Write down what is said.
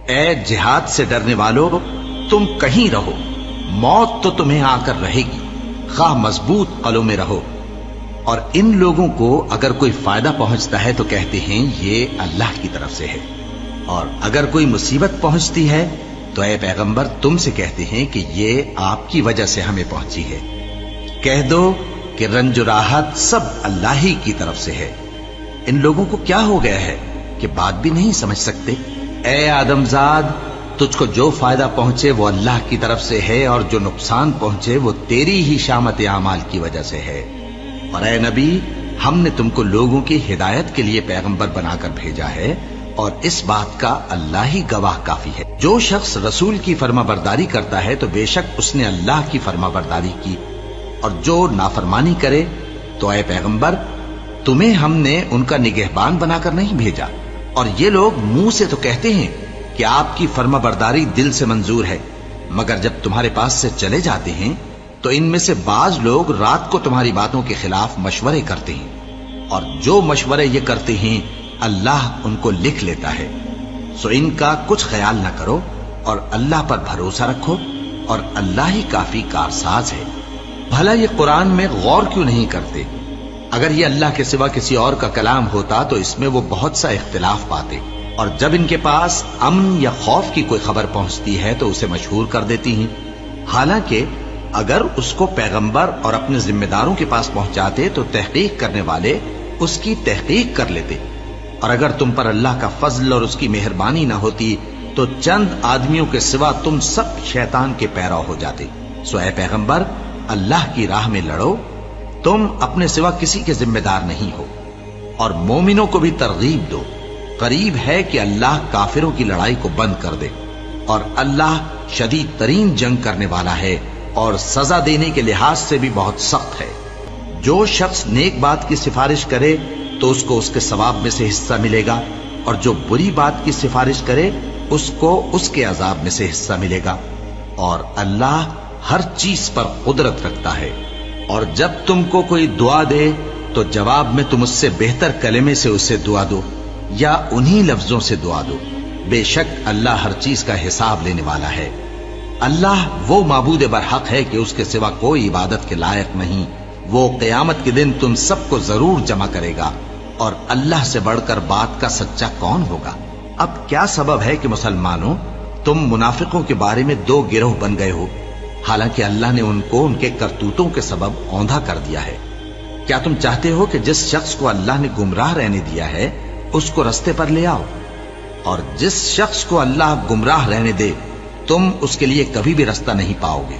اے جہاد سے ڈرنے والو، تم کہیں رہو، موت تو تمہیں آ کر رہے گی، خواہ مضبوط قلعوں میں رہو۔ اور ان لوگوں کو اگر کوئی فائدہ پہنچتا ہے تو کہتے ہیں یہ اللہ کی طرف سے ہے، اور اگر کوئی مصیبت پہنچتی ہے تو اے پیغمبر تم سے کہتے ہیں کہ یہ آپ کی وجہ سے ہمیں پہنچی ہے۔ کہہ دو کہ رنج و راحت سب اللہ ہی کی طرف سے ہے۔ ان لوگوں کو کیا ہو گیا ہے کہ بات بھی نہیں سمجھ سکتے؟ اے آدم زاد، تجھ کو جو فائدہ پہنچے وہ اللہ کی طرف سے ہے، اور جو نقصان پہنچے وہ تیری ہی شامت اعمال کی وجہ سے ہے۔ اور اے نبی، ہم نے تم کو لوگوں کی ہدایت کے لیے پیغمبر بنا کر بھیجا ہے، اور اس بات کا اللہ ہی گواہ کافی ہے۔ جو شخص رسول کی فرما برداری کرتا ہے تو بے شک اس نے اللہ کی فرما برداری کی، اور جو نافرمانی کرے تو اے پیغمبر تمہیں ہم نے ان کا نگہبان بنا کر نہیں بھیجا۔ اور یہ لوگ منہ سے تو کہتے ہیں کہ آپ کی فرما برداری دل سے منظور ہے، مگر جب تمہارے پاس سے چلے جاتے ہیں تو ان میں سے بعض لوگ رات کو تمہاری باتوں کے خلاف مشورے کرتے ہیں، اور جو مشورے یہ کرتے ہیں اللہ ان کو لکھ لیتا ہے۔ سو ان کا کچھ خیال نہ کرو اور اللہ پر بھروسہ رکھو، اور اللہ ہی کافی کارساز ہے۔ بھلا یہ قرآن میں غور کیوں نہیں کرتے؟ اگر یہ اللہ کے سوا کسی اور کا کلام ہوتا تو اس میں وہ بہت سا اختلاف پاتے، اور جب ان کے پاس امن یا خوف کی کوئی خبر پہنچتی ہے تو اسے مشہور کر دیتی ہیں، حالانکہ اگر اس کو پیغمبر اور اپنے ذمہ داروں کے پاس پہنچاتے تو تحقیق کرنے والے اس کی تحقیق کر لیتے، اور اگر تم پر اللہ کا فضل اور اس کی مہربانی نہ ہوتی تو چند آدمیوں کے سوا تم سب شیطان کے پیرو ہو جاتے۔ سو اے پیغمبر، اللہ کی راہ میں لڑو، تم اپنے سوا کسی کے ذمہ دار نہیں ہو، اور مومنوں کو بھی ترغیب دو۔ قریب ہے کہ اللہ کافروں کی لڑائی کو بند کر دے، اور اللہ شدید ترین جنگ کرنے والا ہے، اور سزا دینے کے لحاظ سے بھی بہت سخت ہے۔ جو شخص نیک بات کی سفارش کرے تو اس کو اس کے ثواب میں سے حصہ ملے گا، اور جو بری بات کی سفارش کرے اس کو اس کے عذاب میں سے حصہ ملے گا، اور اللہ ہر چیز پر قدرت رکھتا ہے۔ اور جب تم کو کوئی دعا دے تو جواب میں تم اس سے بہتر کلمے سے اسے دعا دو، یا انہی لفظوں سے دعا دو، بے شک اللہ ہر چیز کا حساب لینے والا ہے۔ اللہ وہ معبود برحق ہے کہ اس کے سوا کوئی عبادت کے لائق نہیں۔ وہ قیامت کے دن تم سب کو ضرور جمع کرے گا، اور اللہ سے بڑھ کر بات کا سچا کون ہوگا؟ اب کیا سبب ہے کہ مسلمانوں تم منافقوں کے بارے میں دو گروہ بن گئے ہو، حالانکہ اللہ نے ان کو ان کے کرتوتوں کے سبب اوندھا کر دیا ہے؟ کیا تم چاہتے ہو کہ جس شخص کو اللہ نے گمراہ رہنے دیا ہے اس کو رستے پر لے آؤ، اور جس شخص کو اللہ گمراہ رہنے دے تم اس کے لیے کبھی بھی رستہ نہیں پاؤ گے؟